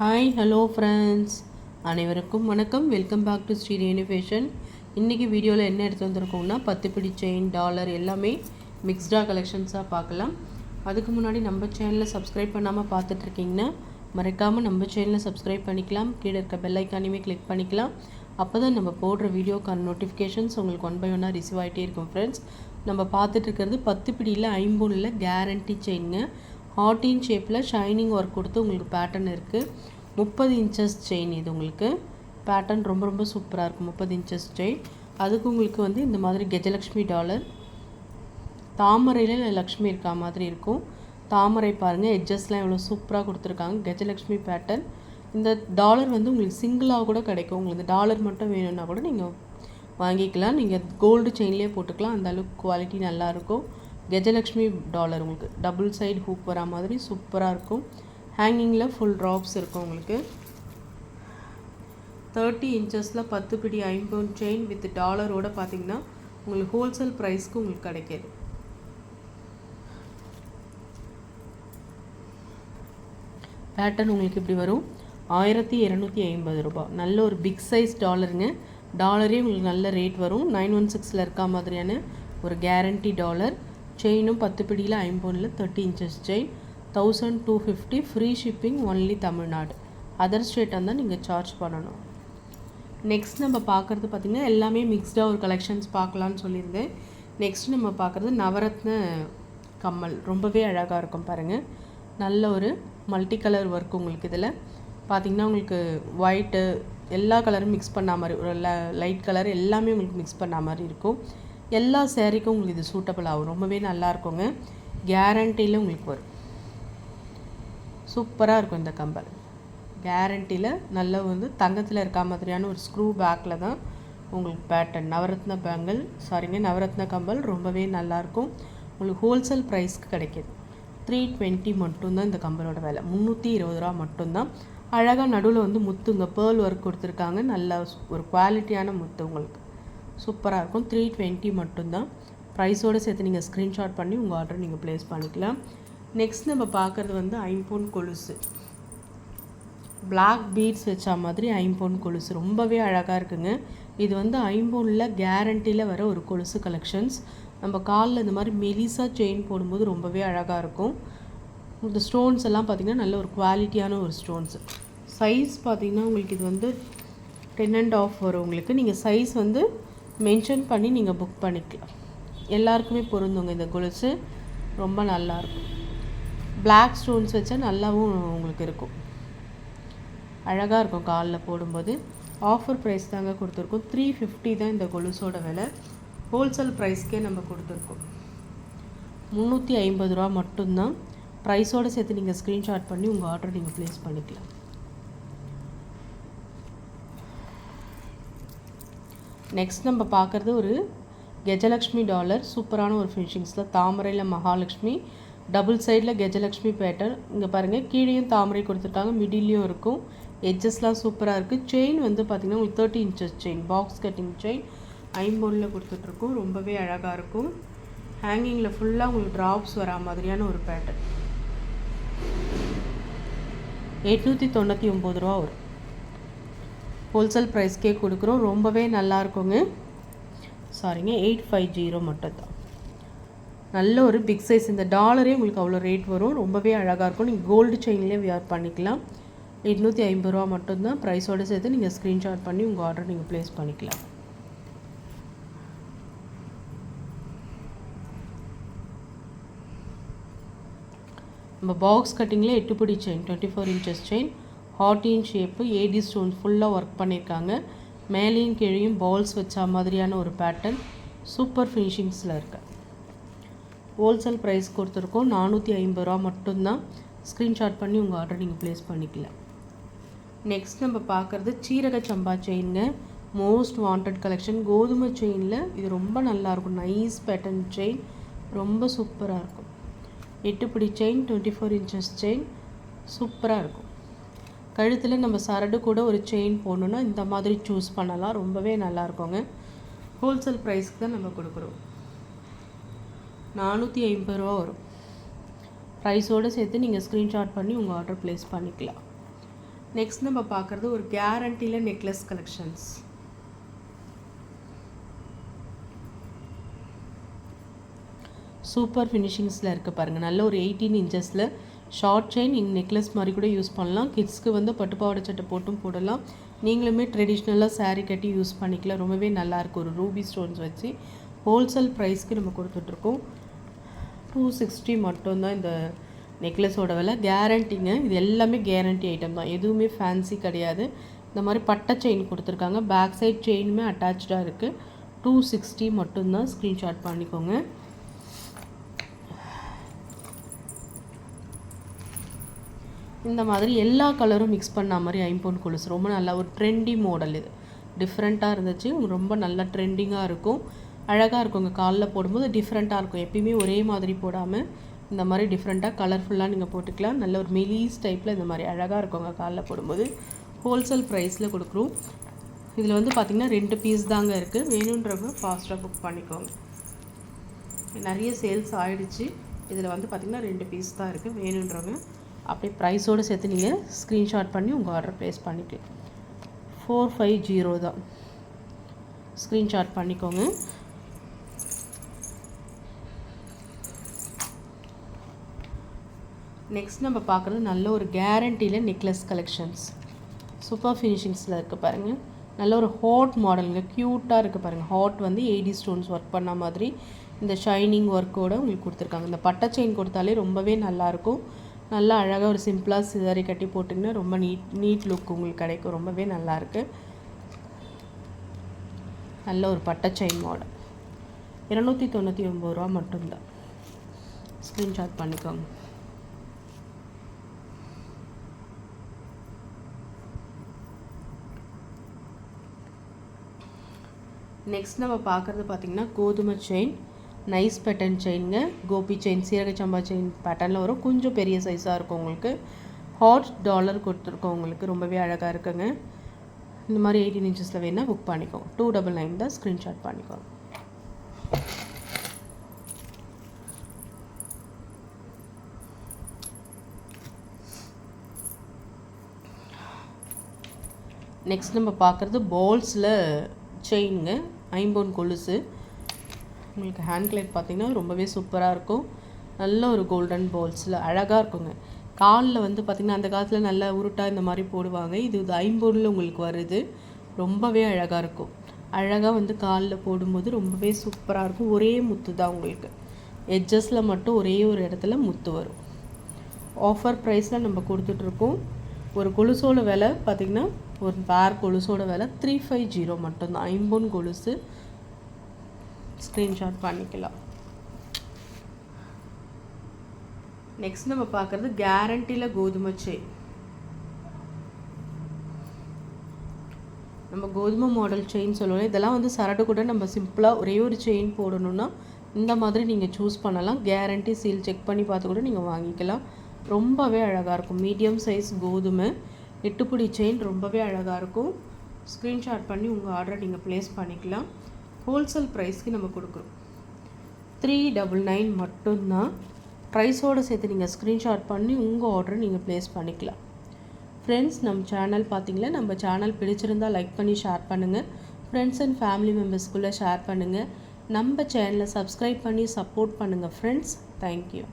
Hi hello friends, அனைவருக்கும் வணக்கம். Welcome back to Sri Renu fashion. இன்றைக்கி வீடியோவில் என்ன எடுத்து வந்திருக்கோம்னா 10 பிடி செயின், டாலர் எல்லாமே மிக்ஸ்டாக கலெக்ஷன்ஸாக பார்க்கலாம். அதுக்கு முன்னாடி நம்ம சேனலில் சப்ஸ்கிரைப் பண்ணாமல் பார்த்துட்ருக்கீங்கன்னா மறக்காமல் நம்ம சேனலை சப்ஸ்கிரைப் பண்ணிக்கலாம். கீழே இருக்க பெல் ஐக்கானையுமே கிளிக் பண்ணிக்கலாம். அப்போ தான் நம்ம போடுற வீடியோக்கான நோட்டிஃபிகேஷன்ஸ் உங்களுக்கு 1 by 1 ரிசீவ் ஆகிட்டே இருக்கும். ஃப்ரெண்ட்ஸ், நம்ம பார்த்துட்ருக்கிறது 10 பிடியில் 50 கேரண்டி செயினுங்க. ஹார்ட் இன் ஷேப்பில் ஷைனிங் ஒர்க் கொடுத்து உங்களுக்கு பேட்டர்ன் இருக்குது. 30 இன்ச்சஸ் செயின். இது உங்களுக்கு பேட்டர்ன் ரொம்ப ரொம்ப சூப்பராக இருக்கும். 30 இன்ச்சஸ் செயின். அதுக்கு உங்களுக்கு வந்து இந்த மாதிரி கஜலக்ஷ்மி டாலர், தாமரையில் லக்ஷ்மி இருக்கா மாதிரி இருக்கும். தாமரை பாருங்கள், எட்ஜஸ்லாம் எவ்வளோ சூப்பராக கொடுத்துருக்காங்க. கஜலக்ஷ்மி பேட்டர்ன். இந்த டாலர் வந்து உங்களுக்கு சிங்கிளாக கூட கிடைக்கும். உங்களுக்கு இந்த டாலர் மட்டும் வேணும்னா கூட நீங்கள் வாங்கிக்கலாம். நீங்கள் கோல்டு செயின்லேயே போட்டுக்கலாம். அந்தளவுக்கு குவாலிட்டி நல்லாயிருக்கும். கஜலக்ஷ்மி டாலர் உங்களுக்கு டபுள் சைடு ஹூக் வரா மாதிரி சூப்பராக இருக்கும். ஹேங்கிங்கில் ஃபுல் ட்ராப்ஸ் இருக்கும். உங்களுக்கு 30 இன்ச்சஸில் 10 பிடி 50 செயின் வித் டாலரோடு பார்த்தீங்கன்னா உங்களுக்கு ஹோல்சேல் ப்ரைஸ்க்கு உங்களுக்கு கிடைக்கிது. பேட்டர்ன் உங்களுக்கு இப்படி வரும். 1250 ரூபா. நல்ல ஒரு பிக் சைஸ் டாலருங்க. டாலரே உங்களுக்கு நல்ல ரேட் வரும். 916 இருக்கா மாதிரியான ஒரு கேரண்டி டாலர். செயினும் 10 பிடியில் 50 30 inches chain. 1250. Free shipping only Tamil Nadu. Other ஸ்டேட்டாக இருந்தால் நீங்கள் சார்ஜ் பண்ணணும். நெக்ஸ்ட் நம்ம பார்க்குறது பார்த்திங்கன்னா எல்லாமே மிக்ஸ்டாக ஒரு கலெக்ஷன்ஸ் பார்க்கலான்னு சொல்லியிருந்தேன். நெக்ஸ்ட் நம்ம பார்க்குறது நவரத்ன கம்மல். ரொம்பவே அழகாக இருக்கும் பாருங்கள். நல்ல ஒரு மல்டி கலர் ஒர்க் உங்களுக்கு இதில் பார்த்திங்கன்னா உங்களுக்கு ஒயிட்டு எல்லா கலரும் மிக்ஸ் பண்ண மாதிரி, ஒரு லைட் கலர் எல்லாமே உங்களுக்கு மிக்ஸ் பண்ண மாதிரி இருக்கும். எல்லா சேரீக்கும் உங்களுக்கு இது சூட்டபிள் ஆகும். ரொம்பவே நல்லா இருக்குங்க. கேரண்டியில் உங்களுக்கு வரும். சூப்பராக இருக்கும் இந்த கம்பல். கேரண்டியில் நல்ல வந்து தங்கத்தில் இருக்க மாதிரியான ஒரு ஸ்க்ரூ பேக்கில் தான் உங்களுக்கு பேட்டர்ன். நவரத்ன பேங்கிள் நவரத்ன கம்பல் ரொம்பவே நல்லாயிருக்கும். உங்களுக்கு ஹோல்சேல் ப்ரைஸ்க்கு கிடைக்கிது. 320 மட்டும்தான் இந்த கம்பலோட விலை. 320 ரூபா மட்டும்தான். அழகாக நடுவில் வந்து முத்துங்க பேர்ல் ஒர்க் கொடுத்துருக்காங்க. நல்ல ஒரு குவாலிட்டியான முத்து உங்களுக்கு சூப்பராக இருக்கும். 320 மட்டும்தான். ப்ரைஸோடு சேர்த்து நீங்கள் ஸ்க்ரீன்ஷாட் பண்ணி உங்கள் ஆர்டர் நீங்கள் ப்ளேஸ் பண்ணிக்கலாம். நெக்ஸ்ட் நம்ம பார்க்குறது வந்து ஐம்பொன் கொலுசு. பிளாக் பீட்ஸ் வச்சா மாதிரி ஐம்பொன் கொலுசு ரொம்பவே அழகாக இருக்குங்க. இது வந்து ஐம்பொனில் கேரண்டியில் வர ஒரு கொலுசு கலெக்ஷன்ஸ். நம்ம காலில் இந்த மாதிரி மெலிசா செயின் போடும்போது ரொம்பவே அழகாக இருக்கும். இந்த ஸ்டோன்ஸ் எல்லாம் பார்த்திங்கன்னா நல்ல ஒரு குவாலிட்டியான ஒரு ஸ்டோன்ஸு. சைஸ் பார்த்திங்கன்னா உங்களுக்கு இது வந்து 10.5 வரும். உங்களுக்கு நீங்கள் சைஸ் வந்து மென்ஷன் பண்ணி நீங்கள் புக் பண்ணிக்கலாம். எல்லாருக்குமே பொருந்துங்க இந்த கொலுசு. ரொம்ப நல்லாயிருக்கும். பிளாக் ஸ்டோன்ஸ் வச்சா நல்லாவும் உங்களுக்கு இருக்கும். அழகாக இருக்கும் காலில் போடும்போது. ஆஃபர் ப்ரைஸ் தாங்க கொடுத்துருக்கோம். 350 தான் இந்த கொலுசோட விலை. ஹோல்சேல் ப்ரைஸ்க்கே நம்ம கொடுத்துருக்கோம். 350 ரூபா மட்டும்தான். ப்ரைஸோடு சேர்த்து நீங்கள் ஸ்க்ரீன்ஷாட் பண்ணி உங்கள் ஆர்டர் நீங்கள் ப்ளேஸ் பண்ணிக்கலாம். நெக்ஸ்ட் நம்ம பார்க்குறது ஒரு கஜலக்ஷ்மி டாலர். சூப்பரான ஒரு ஃபினிஷிங்ஸில் தாமரையில் மகாலட்சுமி, டபுள் சைடில் கஜலக்ஷ்மி பேட்டர்ன். இங்கே பாருங்கள், கீழேயும் தாமரை கொடுத்துருக்காங்க, மிடில்லையும் இருக்கும். எட்ஜஸ்லாம் சூப்பராக இருக்குது. செயின் வந்து பார்த்திங்கன்னா உங்களுக்கு 30 inches chain, box cutting chain 50 கொடுத்துட்ருக்கும். ரொம்பவே அழகாக இருக்கும். ஹேங்கிங்கில் ஃபுல்லாக உங்களுக்கு ட்ராப்ஸ் வரா மாதிரியான ஒரு பேட்டர்ன். 899 ரூபா வரும். ஹோல்சேல் ப்ரைஸ்க்கே கொடுக்குறோம். ரொம்பவே நல்லா இருக்குங்க. 850 மட்டும்தான். நல்ல ஒரு பிக் சைஸ். இந்த டாலரே உங்களுக்கு அவ்வளோ ரேட் வரும். ரொம்பவே அழகாக இருக்கும். நீங்கள் கோல்டு செயின்லேயே வியர் பண்ணிக்கலாம். 850 ரூபா மட்டும்தான். ப்ரைஸோடு சேர்த்து நீங்கள் ஸ்க்ரீன்ஷாட் பண்ணி உங்கள் ஆர்டர் நீங்கள் ப்ளேஸ் பண்ணிக்கலாம். நம்ம பாக்ஸ் கட்டிங்கில் 8 பிடி செயின், 24 இன்ச்சஸ் செயின், ஹார்ட் இன் ஷேப்பு, ஏடி ஸ்டோன் ஃபுல்லாக ஒர்க் பண்ணியிருக்காங்க. மேலேயும் கீழேயும் பால்ஸ் வச்சா மாதிரியான ஒரு பேட்டர்ன். சூப்பர் ஃபினிஷிங்ஸில் இருக்குது. ஹோல்சேல் ப்ரைஸ் கொடுத்துருக்கோம். 450 ரூபா மட்டும்தான். ஸ்க்ரீன்ஷாட் பண்ணி உங்கள் ஆர்டர் நீங்கள் ப்ளேஸ் பண்ணிக்கலாம். நெக்ஸ்ட் நம்ம பார்க்குறது சீரக சம்பா செயினுங்க. Most wanted collection. கோதுமை செயினில் இது ரொம்ப நல்லாயிருக்கும். Nice pattern chain. ரொம்ப சூப்பராக இருக்கும். 8 பிடி செயின், 24 இன்ச்சஸ் செயின். சூப்பராக இருக்கும். கழுத்தில் நம்ம சரடு கூட ஒரு செயின் போடணுன்னா இந்த மாதிரி சூஸ் பண்ணலாம். ரொம்பவே நல்லாயிருக்குங்க. ஹோல்சேல் ப்ரைஸ்க்கு தான் நம்ம கொடுக்குறோம். 450 ரூபா வரும். ப்ரைஸோடு சேர்த்து நீங்கள் ஸ்க்ரீன்ஷாட் பண்ணி உங்கள் ஆர்டர் ப்ளேஸ் பண்ணிக்கலாம். நெக்ஸ்ட் நம்ம பார்க்குறது ஒரு கேரண்டியில் நெக்லஸ் கலெக்ஷன்ஸ். சூப்பர் ஃபினிஷிங்ஸில் இருக்குது பாருங்கள். நல்ல ஒரு 18 இன்ச்சஸில் ஷார்ட் செயின் நெக்லஸ் மாதிரி கூட யூஸ் பண்ணலாம். கிட்ஸ்க்கு வந்து பட்டுப்பாவாடை சட்டை போட்டும் போடலாம். நீங்களுமே ட்ரெடிஷ்னலாக சாரீ கட்டி யூஸ் பண்ணிக்கலாம். ரொம்பவே நல்லாயிருக்கும். ஒரு ரூபி ஸ்டோன்ஸ் வச்சு ஹோல்சேல் ப்ரைஸ்க்கு நம்ம கொடுத்துட்ருக்கோம். 260 மட்டும்தான் இந்த நெக்லஸோட விலை. கேரண்டிங்க. இது எல்லாமே கேரண்டி ஐட்டம் தான், எதுவுமே ஃபேன்சி கிடையாது. இந்த மாதிரி பட்டை செயின் கொடுத்துருக்காங்க. பேக் சைட் செயினுமே அட்டாச்சாக இருக்குது. 260 மட்டும்தான். ஸ்க்ரீன்ஷாட் பண்ணிக்கோங்க. இந்த மாதிரி எல்லா கலரும் மிக்ஸ் பண்ண மாதிரி ஐம்பொன் கொலுசு ரொம்ப நல்லா ஒரு ட்ரெண்டி மாடல். இது டிஃப்ரெண்ட்டாக இருந்துச்சு. ரொம்ப நல்லா ட்ரெண்டிங்காக இருக்கும். அழகாக இருக்கும். உங்கள் காலில் போடும்போது டிஃப்ரெண்ட்டாக இருக்கும். எப்பயுமே ஒரே மாதிரி போடாமல் இந்த மாதிரி டிஃப்ரெண்ட்டாக கலர்ஃபுல்லாக நீங்கள் போட்டுக்கலாம். நல்ல ஒரு மெலீஸ் டைப்பில் இந்த மாதிரி அழகாக இருக்கும். உங்கள் காலில் போடும்போது ஹோல்சேல் ப்ரைஸில் கொடுக்குறோம். இதில் வந்து பார்த்திங்கன்னா 2 பீஸ் தாங்க இருக்குது. வேணுன்றவங்க ஃபாஸ்ட்டாக புக் பண்ணிக்கோங்க. நிறைய சேல்ஸ் ஆகிடுச்சு. இதில் வந்து பார்த்திங்கன்னா 2 பீஸ் தான் இருக்குது. வேணுன்றவங்க அப்படியே ப்ரைஸோடு சேர்த்து நீங்கள் ஸ்க்ரீன்ஷாட் பண்ணி உங்கள் ஆர்டர் ப்ளேஸ் பண்ணிக்கலாம். 450 தான். ஸ்க்ரீன்ஷாட் பண்ணிக்கோங்க. நெக்ஸ்ட் நம்ம பார்க்குறது நல்ல ஒரு கேரண்டியில் நெக்லஸ் கலெக்ஷன்ஸ். சூப்பர் ஃபினிஷிங்ஸில் இருக்குது பாருங்கள். நல்ல ஒரு ஹாட் மாடலுங்க. க்யூட்டாக இருக்குது பாருங்கள். ஹாட் வந்து 80 ஸ்டோன்ஸ் ஒர்க் பண்ண மாதிரி இந்த ஷைனிங் ஒர்க்கோடு உங்களுக்கு கொடுத்துருக்காங்க. இந்த பட்டை செயின் கொடுத்தாலே ரொம்பவே நல்லாயிருக்கும். நல்லா அழகாக ஒரு சிம்பிளாக சிதறி கட்டி போட்டிங்கன்னா ரொம்ப நீட் லுக் உங்களுக்கு கிடைக்கும். ரொம்பவே நல்லாயிருக்கு. நல்ல ஒரு பட்டை செயின் மாடல். 299 ரூபா மட்டும்தான். ஸ்க்ரீன்ஷாட் பண்ணிக்கோங்க. நெக்ஸ்ட் நம்ம பார்க்குறது பார்த்திங்கன்னா கோதுமை செயின், நைஸ் பேட்டர்ன் செயினுங்க. கோபி செயின், சீரக சம்பா செயின் பேட்டர்னில் வரும். கொஞ்சம் பெரிய சைஸாக இருக்கும் உங்களுக்கு. ஹாட் டாலர் கொடுத்துருக்கோம் உங்களுக்கு. ரொம்பவே அழகாக இருக்குங்க. இந்த மாதிரி 18 இன்ச்சஸில் வேணால் புக் பண்ணிக்கோங்க. 299 தான். ஸ்க்ரீன்ஷாட் பண்ணிக்கோங்க. நெக்ஸ்ட் நம்ம பார்க்குறது பால்ஸில் செயினுங்க. ஐம்பொன் கொலுசு. உங்களுக்கு ஹேண்ட் கிளைட் பார்த்திங்கன்னா ரொம்பவே சூப்பராக இருக்கும். நல்ல ஒரு கோல்டன் பால்ஸில் அழகாக இருக்குங்க. காலில் வந்து பார்த்திங்கன்னா அந்த காலத்தில் நல்லா உருட்டாக இந்த மாதிரி போடுவாங்க. இது ஐம்பொன்னில் உங்களுக்கு வருது. ரொம்பவே அழகாக இருக்கும். அழகாக வந்து காலில் போடும்போது ரொம்பவே சூப்பராக இருக்கும். ஒரே முத்து தான் உங்களுக்கு. எட்ஜஸில் மட்டும் ஒரே ஒரு இடத்துல முத்து வரும். ஆஃபர் ப்ரைஸில் நம்ம கொடுத்துட்ருக்கோம். ஒரு கொலுசோட விலை பார்த்திங்கன்னா ஒரு பேர் கொலுசோட விலை 350 மட்டும்தான். ஐம்பொன் கொலுசு. ஸ்க்ரீன்ஷாட் பண்ணிக்கலாம். நெக்ஸ்ட் நம்ம பார்க்குறது கேரண்டியில் கோதுமை செயின். நம்ம கோதுமை மாடல் செயின் சொல்லுவோம். இதெல்லாம் வந்து சரடு கூட நம்ம சிம்பிளாக ஒரே ஒரு செயின் போடணுன்னா இந்த மாதிரி நீங்கள் சூஸ் பண்ணலாம். கேரண்டி சீல் செக் பண்ணி பார்த்து கூட நீங்கள் வாங்கிக்கலாம். ரொம்பவே அழகாக இருக்கும். மீடியம் சைஸ் கோதுமை 8 புடி செயின் ரொம்பவே அழகாக இருக்கும். ஸ்க்ரீன்ஷாட் பண்ணி உங்கள் ஆர்டரை நீங்கள் ப்ளேஸ் பண்ணிக்கலாம். ஹோல்சேல் ப்ரைஸ்க்கு நம்ம கொடுக்குறோம். 399 மட்டும்தான். ப்ரைஸோடு சேர்த்து நீங்கள் ஸ்க்ரீன்ஷாட் பண்ணி உங்கள் ஆர்டரை நீங்கள் ப்ளேஸ் பண்ணிக்கலாம். ஃப்ரெண்ட்ஸ், நம்ம சேனல் பார்த்திங்களா, நம்ம சேனல் பிடிச்சிருந்தால் லைக் பண்ணி ஷேர் பண்ணுங்கள். ஃப்ரெண்ட்ஸ் அண்ட் ஃபேமிலி மெம்பர்ஸ்குள்ளே ஷேர் பண்ணுங்கள். நம்ம சேனலை சப்ஸ்கிரைப் பண்ணி சப்போர்ட் பண்ணுங்கள் ஃப்ரெண்ட்ஸ். தேங்க்யூ.